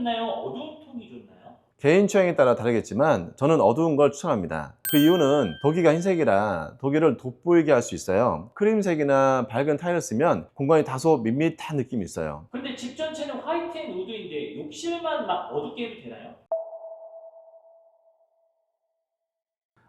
좋나요? 어두운 톤이 좋나요? 개인 취향에 따라 다르겠지만 저는 어두운 걸 추천합니다. 그 이유는 도기가 흰색이라 도기를 돋보이게 할 수 있어요. 크림색이나 밝은 타일을 쓰면 공간이 다소 밋밋한 느낌이 있어요. 근데 집 전체는 화이트 앤 우드인데 욕실만 막 어둡게 해도 되나요?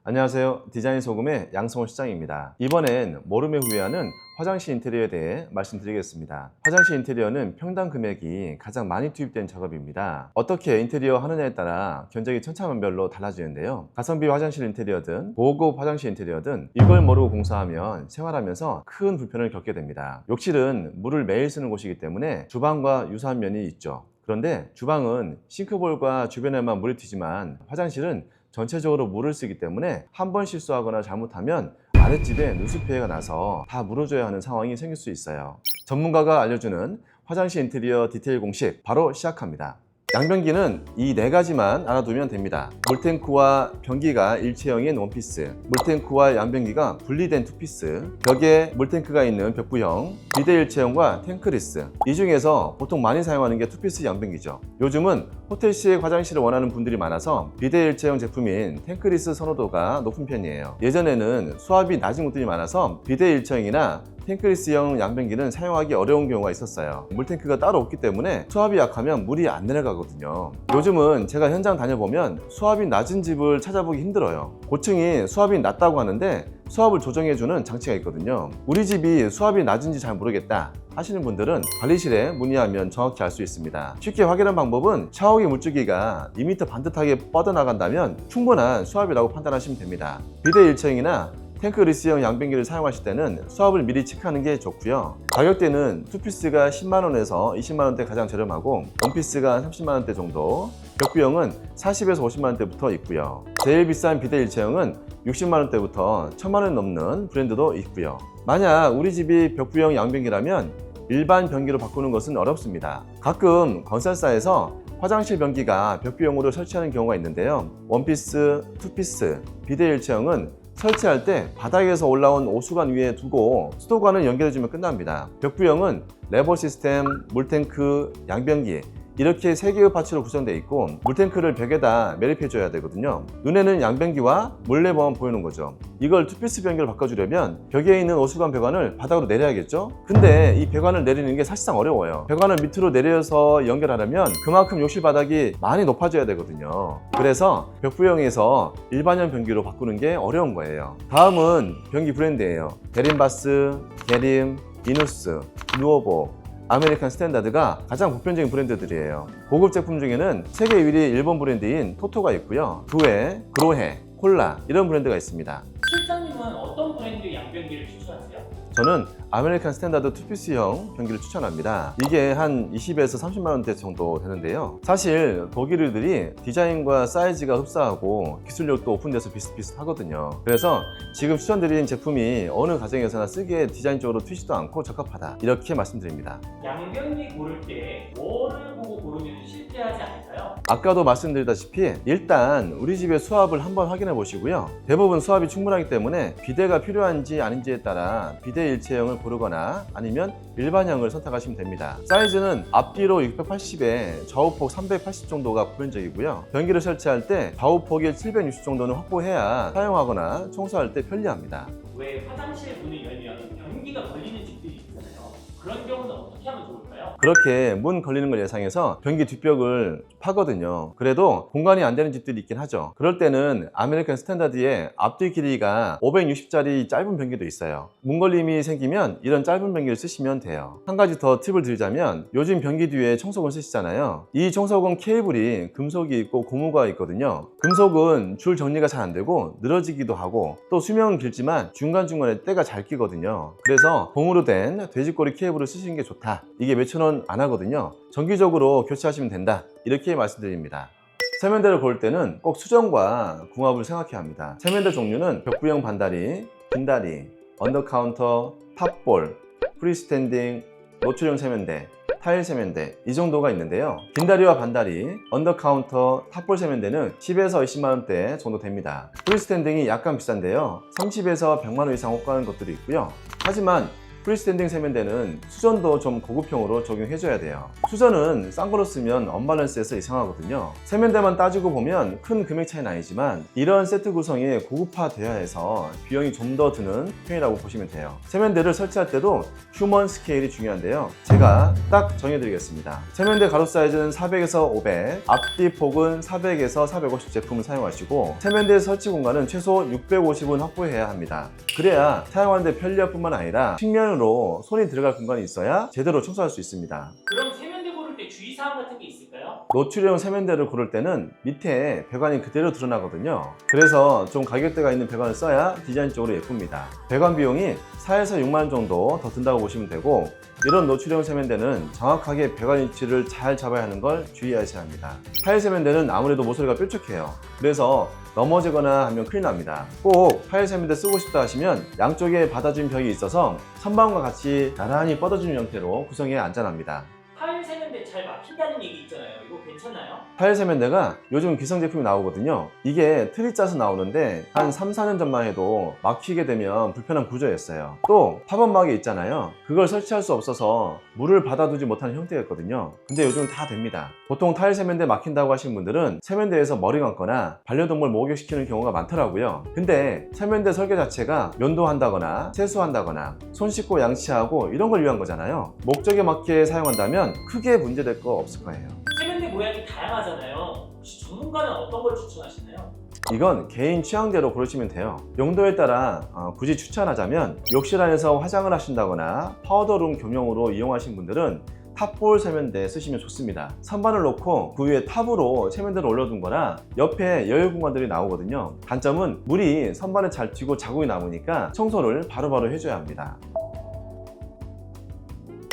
안녕하세요. 디자인 소금의 양성호 실장입니다. 이번엔 모름에 후회하는 화장실 인테리어에 대해 말씀드리겠습니다. 화장실 인테리어는 평당 금액이 가장 많이 투입된 작업입니다. 어떻게 인테리어 하느냐에 따라 견적이 천차만별로 달라지는데요. 가성비 화장실 인테리어든 고급 화장실 인테리어든 이걸 모르고 공사하면 생활하면서 큰 불편을 겪게 됩니다. 욕실은 물을 매일 쓰는 곳이기 때문에 주방과 유사한 면이 있죠. 그런데 주방은 싱크볼과 주변에만 물이 튀지만 화장실은 전체적으로 물을 쓰기 때문에 한 번 실수하거나 잘못하면 아랫집에 누수 피해가 나서 다 물어줘야 하는 상황이 생길 수 있어요. 전문가가 알려주는 화장실 인테리어 디테일 공식 바로 시작합니다. 양변기는 이 네 가지만 알아두면 됩니다. 물탱크와 변기가 일체형인 원피스, 물탱크와 양변기가 분리된 투피스, 벽에 물탱크가 있는 벽부형, 비대 일체형과 탱크리스. 이 중에서 보통 많이 사용하는 게 투피스 양변기죠. 요즘은 호텔식 화장실을 원하는 분들이 많아서 비대 일체형 제품인 탱크리스 선호도가 높은 편이에요. 예전에는 수압이 낮은 곳들이 많아서 비대 일체형이나 탱크리스형 양변기는 사용하기 어려운 경우가 있었어요. 물탱크가 따로 없기 때문에 수압이 약하면 물이 안 내려가거든요. 요즘은 제가 현장 다녀보면 수압이 낮은 집을 찾아보기 힘들어요. 고층이 수압이 낮다고 하는데 수압을 조정해주는 장치가 있거든요. 우리 집이 수압이 낮은지 잘 모르겠다 하시는 분들은 관리실에 문의하면 정확히 알 수 있습니다. 쉽게 확인한 방법은 샤워기 물줄기가 2m 반듯하게 뻗어나간다면 충분한 수압이라고 판단하시면 됩니다. 비대 일체형이나 탱크리스형 양변기를 사용하실 때는 수압을 미리 체크하는 게 좋고요. 가격대는 투피스가 10만원에서 20만원대 가장 저렴하고 원피스가 30만원대 정도, 벽부형은 40에서 50만원대부터 있고요. 제일 비싼 비대 일체형은 60만원대부터 1000만원 넘는 브랜드도 있고요. 만약 우리 집이 벽부형 양변기라면 일반 변기로 바꾸는 것은 어렵습니다. 가끔 건설사에서 화장실 변기가 벽부형으로 설치하는 경우가 있는데요. 원피스, 투피스, 비대 일체형은 설치할 때 바닥에서 올라온 오수관 위에 두고 수도관을 연결해주면 끝납니다. 벽부형은 레버 시스템, 물탱크, 양변기 이렇게 3개의 파츠로 구성되어 있고 물탱크를 벽에다 매립해줘야 되거든요. 눈에는 양변기와 물레버만 보이는 거죠. 이걸 투피스 변기로 바꿔주려면 벽에 있는 오수관 배관을 바닥으로 내려야겠죠? 근데 이 배관을 내리는 게 사실상 어려워요. 배관을 밑으로 내려서 연결하려면 그만큼 욕실 바닥이 많이 높아져야 되거든요. 그래서 벽부형에서 일반형 변기로 바꾸는 게 어려운 거예요. 다음은 변기 브랜드예요. 데림바스, 게림, 이누스, 누오보, 아메리칸 스탠다드가 가장 보편적인 브랜드들이에요. 고급 제품 중에는 세계 1위 일본 브랜드인 토토가 있고요. 두에, 그로헤, 콜라 이런 브랜드가 있습니다. 실장님은 어떤 브랜드 양변기를 추천하세요? 저는 아메리칸 스탠다드 투피스형 변기를 추천합니다. 이게 한 20에서 30만원대 정도 되는데요. 사실 독일인들이 디자인과 사이즈가 흡사하고 기술력도 오픈돼서 비슷비슷하거든요. 그래서 지금 추천드린 제품이 어느 가정에서나 쓰기에 디자인적으로 튀지도 않고 적합하다 이렇게 말씀드립니다. 양변기 고를 때 뭐를 보고 고르면 실패하지 않을까요? 아까도 말씀드렸다시피 일단 우리 집의 수압을 한번 확인해 보시고요. 대부분 수압이 충분하기 때문에 비대가 필요한지 아닌지에 따라 비대 일체형을 고르거나 아니면 일반형을 선택하시면 됩니다. 사이즈는 앞뒤로 680에 좌우폭 380 정도가 보편적이고요. 변기를 설치할 때 좌우폭이 760 정도는 확보해야 사용하거나 청소할 때 편리합니다. 왜 화장실 문을 열면 변기가 걸리는 집들이 있잖아요. 그런 경우는 어떻게 하면 좋을까요? 그렇게 문 걸리는 걸 예상해서 변기 뒷벽을 파거든요. 그래도 공간이 안 되는 집들이 있긴 하죠. 그럴 때는 아메리칸 스탠다드의 앞뒤 길이가 560짜리 짧은 변기도 있어요. 문 걸림이 생기면 이런 짧은 변기를 쓰시면 돼요. 한 가지 더 팁을 드리자면 요즘 변기 뒤에 청소건 쓰시잖아요. 이 청소건 케이블이 금속이 있고 고무가 있거든요. 금속은 줄 정리가 잘 안 되고 늘어지기도 하고 또 수명은 길지만 중간중간에 때가 잘 끼거든요. 그래서 고무로 된 돼지꼬리 케이블을 쓰시는 게 좋다. 이게 몇천 원 안 하거든요. 정기적으로 교체하시면 된다 이렇게 말씀드립니다. 세면대를 고를 때는 꼭 수정과 궁합을 생각해야 합니다. 세면대 종류는 벽부형 반다리, 빈다리, 언더카운터, 탑볼, 프리스탠딩, 노출형 세면대, 타일 세면대 이 정도가 있는데요. 빈다리와 반다리, 언더카운터, 탑볼 세면대는 10에서 20만원대 정도 됩니다. 프리스탠딩이 약간 비싼데요. 30에서 100만원 이상 호가하는 것들이 있고요. 하지만 프리스탠딩 세면대는 수전도 좀 고급형으로 적용해줘야 돼요. 수전은 싼 거로 쓰면 언밸런스해서 이상하거든요. 세면대만 따지고 보면 큰 금액 차이는 아니지만 이런 세트 구성이 고급화되어야 해서 비용이 좀 더 드는 편이라고 보시면 돼요. 세면대를 설치할 때도 휴먼 스케일이 중요한데요. 제가 딱 정해드리겠습니다. 세면대 가로 사이즈는 400에서 500, 앞뒤 폭은 400에서 450 제품을 사용하시고 세면대 설치 공간은 최소 650은 확보해야 합니다. 그래야 사용하는데 편리할 뿐만 아니라 측면으로 손이 들어갈 공간이 있어야 제대로 청소할 수 있습니다. 그럼 세면대 고를 때 주의사항 같은 게 있을까요? 노출형 세면대를 고를 때는 밑에 배관이 그대로 드러나거든요. 그래서 좀 가격대가 있는 배관을 써야 디자인적으로 예쁩니다. 배관 비용이 4에서 6만원 정도 더 든다고 보시면 되고, 이런 노출형 세면대는 정확하게 배관 위치를 잘 잡아야 하는 걸 주의하셔야 합니다. 타일 세면대는 아무래도 모서리가 뾰족해요. 그래서 넘어지거나 하면 큰일 납니다. 꼭 타일 세면대 쓰고 싶다 하시면 양쪽에 받아준 벽이 있어서 선반과 같이 나란히 뻗어주는 형태로 구성해야 안전합니다. 타일 세면대 잘 막힌다는 얘기 있잖아요. 이거 괜찮나요? 타일 세면대가 요즘 기성 제품이 나오거든요. 이게 틀이 짜서 나오는데 한 3, 4년 전만 해도 막히게 되면 불편한 구조였어요. 또 타번막이 있잖아요. 그걸 설치할 수 없어서 물을 받아두지 못하는 형태였거든요. 근데 요즘 다 됩니다. 보통 타일 세면대 막힌다고 하시는 분들은 세면대에서 머리 감거나 반려동물 목욕시키는 경우가 많더라고요. 근데 세면대 설계 자체가 면도한다거나 세수한다거나 손 씻고 양치하고 이런 걸 위한 거잖아요. 목적에 맞게 사용한다면 크게 문제될 거 없을 거예요. 세면대 모양이 다양하잖아요. 혹시 전문가는 어떤 걸 추천하시나요? 이건 개인 취향대로 고르시면 돼요. 용도에 따라 굳이 추천하자면 욕실 안에서 화장을 하신다거나 파우더룸 겸용으로 이용하신 분들은 탑볼 세면대 쓰시면 좋습니다. 선반을 놓고 그 위에 탑으로 세면대를 올려둔 거나 옆에 여유 공간들이 나오거든요. 단점은 물이 선반에 잘 튀고 자국이 남으니까 청소를 바로바로 해줘야 합니다.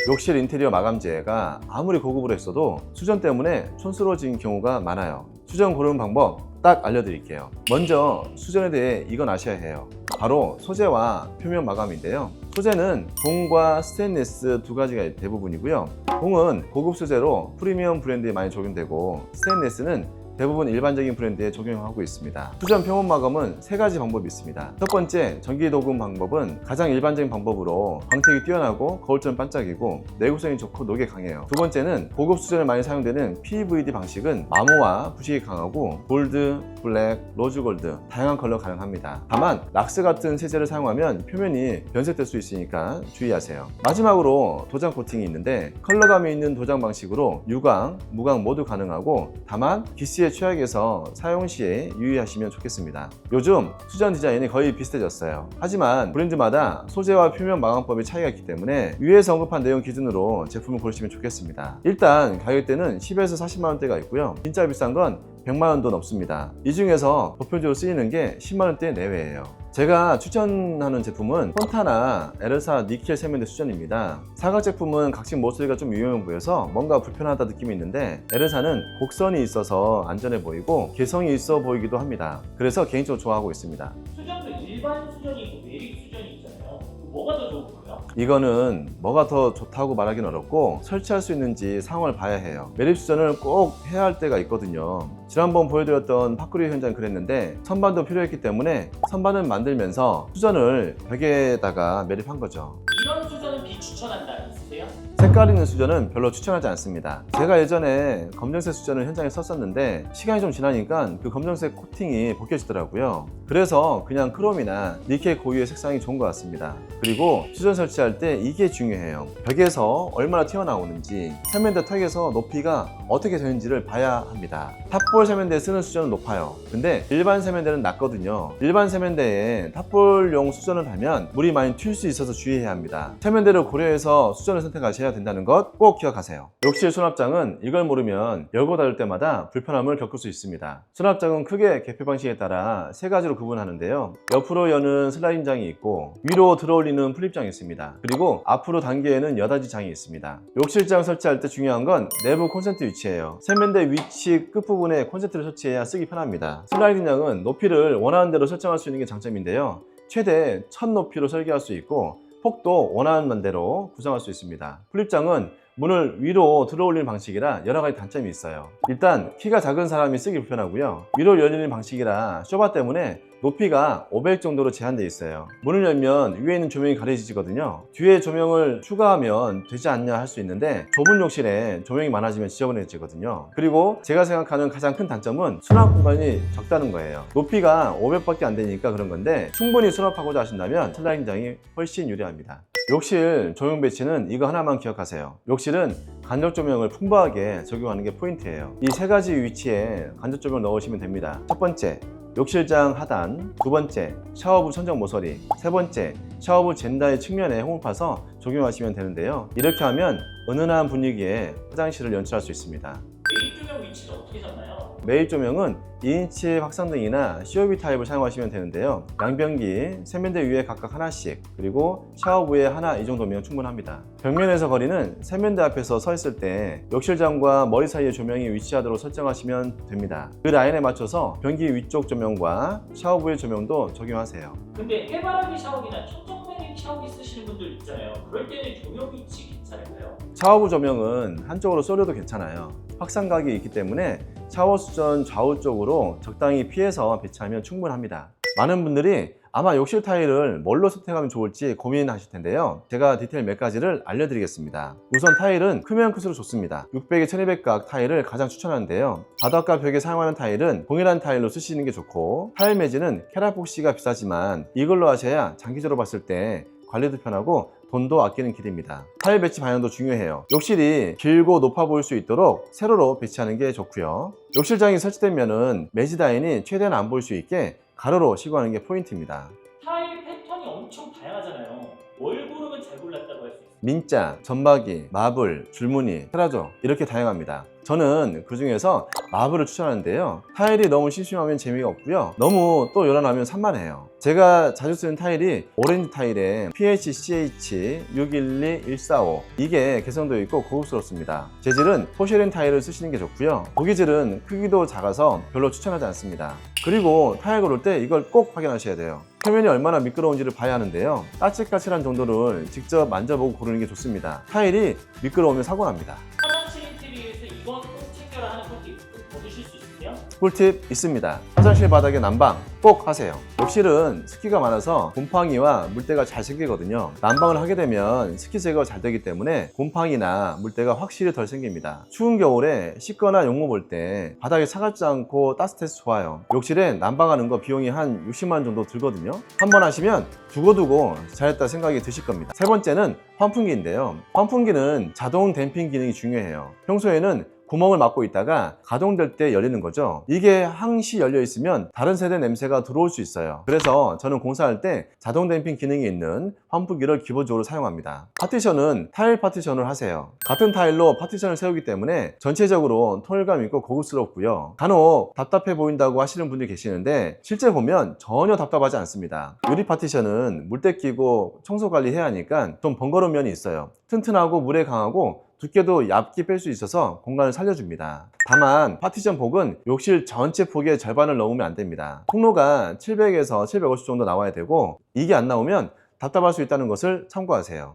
욕실 인테리어 마감재가 아무리 고급으로 했어도 수전 때문에 촌스러워진 경우가 많아요. 수전 고르는 방법 딱 알려드릴게요. 먼저 수전에 대해 이건 아셔야 해요. 바로 소재와 표면 마감인데요. 소재는 동과 스테인리스 두 가지가 대부분이고요. 동은 고급 소재로 프리미엄 브랜드에 많이 적용되고, 스테인리스는 대부분 일반적인 브랜드에 적용하고 있습니다. 수전 표면 마감은 세 가지 방법이 있습니다. 첫 번째, 전기 도금 방법은 가장 일반적인 방법으로 광택이 뛰어나고 거울처럼 반짝이고 내구성이 좋고 녹에 강해요. 두 번째는 고급 수전에 많이 사용되는 PVD 방식은 마모와 부식이 강하고 골드, 블랙, 로즈 골드 다양한 컬러 가능합니다. 다만 락스 같은 세제를 사용하면 표면이 변색될 수 있으니까 주의하세요. 마지막으로 도장 코팅이 있는데 컬러감이 있는 도장 방식으로 유광, 무광 모두 가능하고, 다만 기스의 취약해서 사용 시에 유의하시면 좋겠습니다. 요즘 수전 디자인이 거의 비슷해졌어요. 하지만 브랜드마다 소재와 표면 마감법의 차이가 있기 때문에 위에서 언급한 내용 기준으로 제품을 고르시면 좋겠습니다. 일단 가격대는 10에서 40만원대가 있고요. 진짜 비싼 건 100만원도 넘습니다. 이 중에서 보편적으로 쓰이는 게 10만원대 내외예요. 제가 추천하는 제품은 폰타나 에르사 니켈 세면대 수전입니다. 사각 제품은 각진 모서리가 좀 유용해 보여서 뭔가 불편하다 느낌이 있는데, 에르사는 곡선이 있어서 안전해 보이고 개성이 있어 보이기도 합니다. 그래서 개인적으로 좋아하고 있습니다. 수전도 일반 수전이 있고 매립 수전이 있잖아요. 뭐가 더 좋은 거예요? 이거는 뭐가 더 좋다고 말하기는 어렵고 설치할 수 있는지 상황을 봐야 해요. 매립 수전을 꼭 해야 할 때가 있거든요. 지난번 보여드렸던 팟크리오 현장 그랬는데 선반도 필요했기 때문에 선반을 만들면서 수전을 벽에다가 매립한 거죠. 이런 수전은 비추천한다 있으세요? 색깔 있는 수전은 별로 추천하지 않습니다. 제가 예전에 검정색 수전을 현장에 썼었는데 시간이 좀 지나니까 그 검정색 코팅이 벗겨지더라고요. 그래서 그냥 크롬이나 니켈 고유의 색상이 좋은 것 같습니다. 그리고 수전 설치할 때 이게 중요해요. 벽에서 얼마나 튀어나오는지, 세면대 턱에서 높이가 어떻게 되는지를 봐야 합니다. 탑볼 세면대에 쓰는 수전은 높아요. 근데 일반 세면대는 낮거든요. 일반 세면대에 탑볼용 수전을 달면 물이 많이 튈 수 있어서 주의해야 합니다. 세면대를 고려해서 수전을 선택하셔야 된다는 것 꼭 기억하세요. 욕실 수납장은 이걸 모르면 열고 닫을 때마다 불편함을 겪을 수 있습니다. 수납장은 크게 개폐 방식에 따라 세 가지로 구분하는데요. 옆으로 여는 슬라이딩 장이 있고, 위로 들어올리는 플립장이 있습니다. 그리고 앞으로 당기에는 여닫이 장이 있습니다. 욕실장 설치할 때 중요한 건 내부 콘센트 위치예요. 세면대 위치 끝부분에 콘센트를 설치해야 쓰기 편합니다. 슬라이딩 장은 높이를 원하는 대로 설정할 수 있는 게 장점인데요. 최대 1000 높이로 설계할 수 있고 폭도 원하는 대로 구성할 수 있습니다. 플립장은 문을 위로 들어올리는 방식이라 여러 가지 단점이 있어요. 일단 키가 작은 사람이 쓰기 불편하고요. 위로 열리는 방식이라 쇼바 때문에 높이가 500 정도로 제한되어 있어요. 문을 열면 위에 있는 조명이 가려지거든요. 뒤에 조명을 추가하면 되지 않냐 할 수 있는데 좁은 욕실에 조명이 많아지면 지저분해지거든요. 그리고 제가 생각하는 가장 큰 단점은 수납 공간이 적다는 거예요. 높이가 500밖에 안 되니까 그런 건데 충분히 수납하고자 하신다면 슬라이딩장이 훨씬 유리합니다. 욕실 조명 배치는 이거 하나만 기억하세요. 욕실은 간접 조명을 풍부하게 적용하는 게 포인트예요. 이 세 가지 위치에 간접 조명을 넣으시면 됩니다. 첫 번째, 욕실장 하단, 두 번째, 샤워부 천정 모서리, 세 번째, 샤워부 젠다의 측면에 홈을 파서 적용하시면 되는데요. 이렇게 하면 은은한 분위기의 화장실을 연출할 수 있습니다. 매입 조명 위치는 어떻게 잡나요? 매입 조명은 2인치 확산등이나 COB 타입을 사용하시면 되는데요. 양변기, 세면대 위에 각각 하나씩, 그리고 샤워부에 하나 이 정도면 충분합니다. 벽면에서 거리는 세면대 앞에서 서 있을 때 욕실장과 머리 사이에 조명이 위치하도록 설정하시면 됩니다. 그 라인에 맞춰서 변기 위쪽 조명과 샤워부의 조명도 적용하세요. 근데 해바라기 샤워기나 천정매립 샤워기 쓰시는 분들 있잖아요. 그럴 때는 조명 위치 괜찮을까요? 샤워부 조명은 한쪽으로 쏠려도 괜찮아요. 확산각이 있기 때문에 샤워 수전 좌우 쪽으로 적당히 피해서 배치하면 충분합니다. 많은 분들이 아마 욕실 타일을 뭘로 선택하면 좋을지 고민하실 텐데요. 제가 디테일 몇 가지를 알려드리겠습니다. 우선 타일은 크면 클수록 좋습니다. 600에 1200각 타일을 가장 추천하는데요. 바닥과 벽에 사용하는 타일은 동일한 타일로 쓰시는 게 좋고, 타일 매질은 캐라폭시가 비싸지만 이걸로 하셔야 장기적으로 봤을 때 관리도 편하고 돈도 아끼는 길입니다. 타일 배치 방향도 중요해요. 욕실이 길고 높아 보일 수 있도록 세로로 배치하는 게 좋고요. 욕실장이 설치되면은 매지다인이 최대한 안 보일 수 있게 가로로 시공하는 게 포인트입니다. 타일 패턴이 엄청 다양하잖아요. 뭘 고르면 잘 골랐다고 할 수 있어요? 민자, 점박이, 마블, 줄무늬, 테라조 이렇게 다양합니다. 저는 그 중에서 마블을 추천하는데요. 타일이 너무 심심하면 재미가 없고요. 너무 또 요란하면 산만해요. 제가 자주 쓰는 타일이 오렌지 타일에 PHCH 612145 이게 개성도 있고 고급스럽습니다. 재질은 포시린 타일을 쓰시는 게 좋고요. 고기질은 크기도 작아서 별로 추천하지 않습니다. 그리고 타일 고를 때 이걸 꼭 확인하셔야 돼요. 표면이 얼마나 미끄러운지를 봐야 하는데요. 까칠까칠한 정도를 직접 만져보고 고르는 게 좋습니다. 타일이 미끄러우면 사고 납니다. 화장실 인테리어에서 이건 꼭 챙겨라 하는 꿀팁 더 주실 수 있으세요? 꿀팁 있습니다. 화장실 바닥에 난방 꼭 하세요. 욕실은 습기가 많아서 곰팡이와 물때가 잘 생기거든요. 난방을 하게 되면 습기 제거가 잘 되기 때문에 곰팡이나 물때가 확실히 덜 생깁니다. 추운 겨울에 씻거나 용모 볼 때 바닥이 차갑지 않고 따뜻해서 좋아요. 욕실에 난방하는 거 비용이 한 60만 원 정도 들거든요. 한번 하시면 두고두고 잘했다 생각이 드실 겁니다. 세 번째는 환풍기인데요. 환풍기는 자동 댐핑 기능이 중요해요. 평소에는 구멍을 막고 있다가 가동될 때 열리는 거죠. 이게 항시 열려 있으면 다른 세대 냄새가 들어올 수 있어요. 그래서 저는 공사할 때 자동 댐핑 기능이 있는 환풍기를 기본적으로 사용합니다. 파티션은 타일 파티션을 하세요. 같은 타일로 파티션을 세우기 때문에 전체적으로 통일감 있고 고급스럽고요. 간혹 답답해 보인다고 하시는 분들이 계시는데 실제 보면 전혀 답답하지 않습니다. 유리 파티션은 물때 끼고 청소 관리해야 하니까 좀 번거로운 면이 있어요. 튼튼하고 물에 강하고 두께도 얇게 뺄 수 있어서 공간을 살려줍니다. 다만 파티션 폭은 욕실 전체 폭의 절반을 넘으면 안 됩니다. 통로가 700에서 750 정도 나와야 되고 이게 안 나오면 답답할 수 있다는 것을 참고하세요.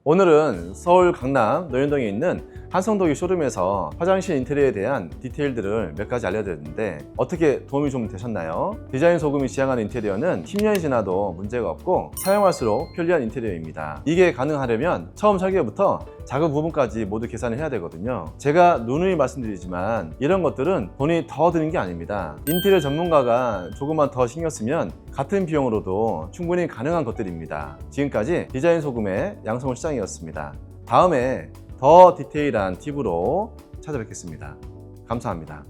오늘은 서울 강남 노현동에 있는 한성도기 쇼룸에서 화장실 인테리어에 대한 디테일들을 몇 가지 알려드렸는데 어떻게 도움이 좀 되셨나요? 디자인 소금이 지향하는 인테리어는 10년이 지나도 문제가 없고 사용할수록 편리한 인테리어입니다. 이게 가능하려면 처음 설계부터 작은 부분까지 모두 계산을 해야 되거든요. 제가 누누이 말씀드리지만 이런 것들은 돈이 더 드는 게 아닙니다. 인테리어 전문가가 조금만 더 신경 쓰면 같은 비용으로도 충분히 가능한 것들입니다. 지금까지 디자인 소금의 양성훈 시장이었습니다. 다음에 더 디테일한 팁으로 찾아뵙겠습니다. 감사합니다.